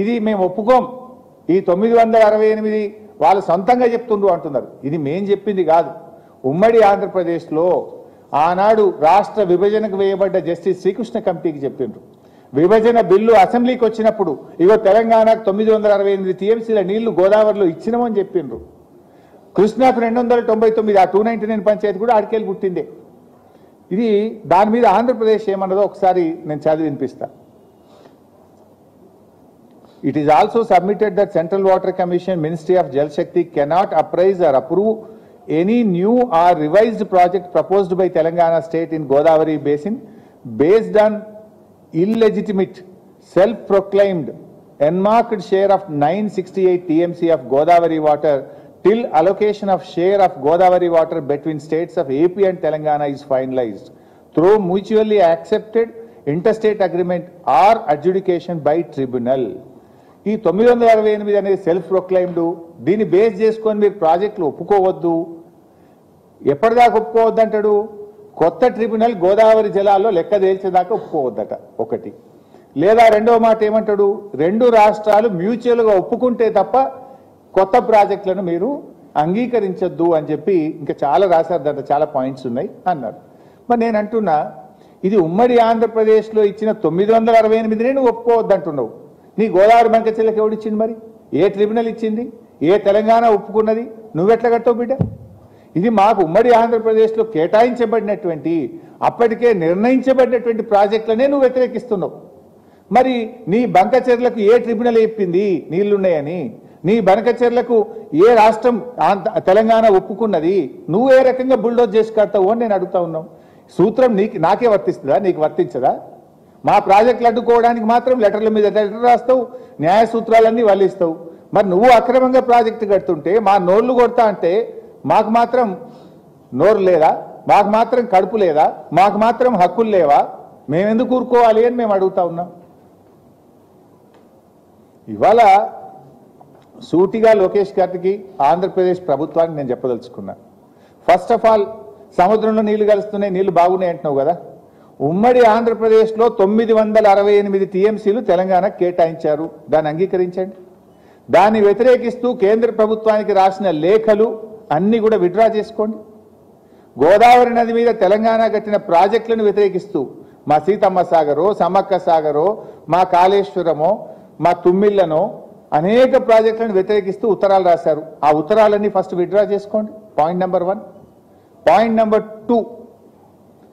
ఇది మేము ఒప్పుకోం ఈ 968 వాళ్ళు సొంతంగా చెప్తుండ్రు అంటున్నారు. ఇది మేం చెప్పింది కాదు. ఉమ్మడి ఆంధ్రప్రదేశ్లో ఆనాడు రాష్ట్ర విభజనకు వేయబడ్డ జస్టిస్ శ్రీకృష్ణ కమిటీకి చెప్పిండ్రు. విభజన బిల్లు అసెంబ్లీకి వచ్చినప్పుడు ఇగో తెలంగాణకు 968 టీఎంసీల నీళ్లు గోదావరిలో ఇచ్చినామని చెప్పిండ్రు. కృష్ణాకు 299 ఆ 299 పంచాయతీ కూడా ఆడికెళ్ళి పుట్టిందే. ఇది దాని మీద ఆంధ్రప్రదేశ్ ఏమన్నదో ఒకసారి నేను చదివి వినిపిస్తా. It is also submitted that Central Water Commission, Ministry of Jal Shakti cannot appraise or approve any new or revised project proposed by Telangana State in Godavari Basin based on illegitimate, self-proclaimed, enmarked share of 968 TMC of Godavari water till allocation of share of Godavari water between states of AP and Telangana is finalized through mutually accepted interstate agreement or adjudication by tribunal. ఈ 968 అనేది self proclaimed. దీన్ని base చేసుకొని మీరు ప్రాజెక్టులు ఒప్పుకోవద్దు. ఎప్పటిదాకా ఒప్పుకోవద్దు అంటాడు? కొత్త tribunal Godavari జలాల్లో లెక్క తేల్చేదాకా ఒప్పుకోవద్దట ఒకటి. లేదా రెండవ మాట ఏమంటాడు? రెండు రాష్ట్రాలు మ్యూచువల్గా ఒప్పుకుంటే తప్ప కొత్త ప్రాజెక్టులను మీరు అంగీకరించొద్దు అని చెప్పి ఇంకా చాలా రాశారు. దాంట్లో చాలా పాయింట్స్ ఉన్నాయి అన్నారు. మరి నేను అంటున్నా, ఇది ఉమ్మడి ఆంధ్రప్రదేశ్లో ఇచ్చిన 968 నువ్వు ఒప్పుకోవద్దు అంటున్నావు. నీ గోదావరి బంకచెల్లకి ఎవడిచ్చింది? మరి ఏ ట్రిబ్యునల్ ఇచ్చింది? ఏ తెలంగాణ ఒప్పుకున్నది? నువ్వెట్లా కట్టవు బిడ్డ? ఇది మాకు ఉమ్మడి ఆంధ్రప్రదేశ్లో కేటాయించబడినటువంటి అప్పటికే నిర్ణయించబడినటువంటి ప్రాజెక్టులనే నువ్వు వ్యతిరేకిస్తున్నావు. మరి నీ బంకచెర్లకు ఏ ట్రిబ్యునల్ చెప్పింది నీళ్లున్నాయని? నీ బంకచెర్లకు ఏ రాష్ట్రం తెలంగాణ ఒప్పుకున్నది? నువ్వు ఏ రకంగా బుల్డోజ్ చేసి కడతావు అని నేను అడుగుతా ఉన్నావు. సూత్రం నాకే వర్తిస్తుందా? నీకు వర్తించదా? మా ప్రాజెక్టులు అడ్డుకోవడానికి మాత్రం లెటర్ల మీద లెటర్ రాస్తావు, న్యాయ సూత్రాలన్నీ వల్లిస్తావు. మరి నువ్వు అక్రమంగా ప్రాజెక్టు కడుతుంటే మా నోర్లు కొడతా అంటే మాకు మాత్రం నోరు లేదా? మాకు మాత్రం కడుపు లేదా? మాకు మాత్రం హక్కులు లేవా? మేమెందుకు ఊరుకోవాలి అని మేము అడుగుతా ఉన్నాం. ఇవాళ సూటిగా లోకేష్ గారికి ఆంధ్రప్రదేశ్ ప్రభుత్వానికి నేను చెప్పదలుచుకున్నా. ఫస్ట్ ఆఫ్ ఆల్, సముద్రంలో నీళ్లు కలుస్తున్నాయి, నీళ్లు బాగున్నాయి అంటున్నావు కదా. ఉమ్మడి ఆంధ్రప్రదేశ్లో 968 టీఎంసీలు తెలంగాణకు కేటాయించారు. దాన్ని అంగీకరించండి. దాన్ని వ్యతిరేకిస్తూ కేంద్ర ప్రభుత్వానికి రాసిన లేఖలు అన్నీ కూడా విత్డ్రా చేసుకోండి. గోదావరి నది మీద తెలంగాణ కట్టిన ప్రాజెక్టులను వ్యతిరేకిస్తూ మా సీతమ్మ సాగరో, సమ్మక్క సాగరో, మా కాళేశ్వరమో, మా తుమ్మిళ్లనో అనేక ప్రాజెక్టులను వ్యతిరేకిస్తూ ఉత్తరాలు రాశారు. ఆ ఉత్తరాలన్నీ ఫస్ట్ విత్డ్రా చేసుకోండి. Point number 1. Point number 2,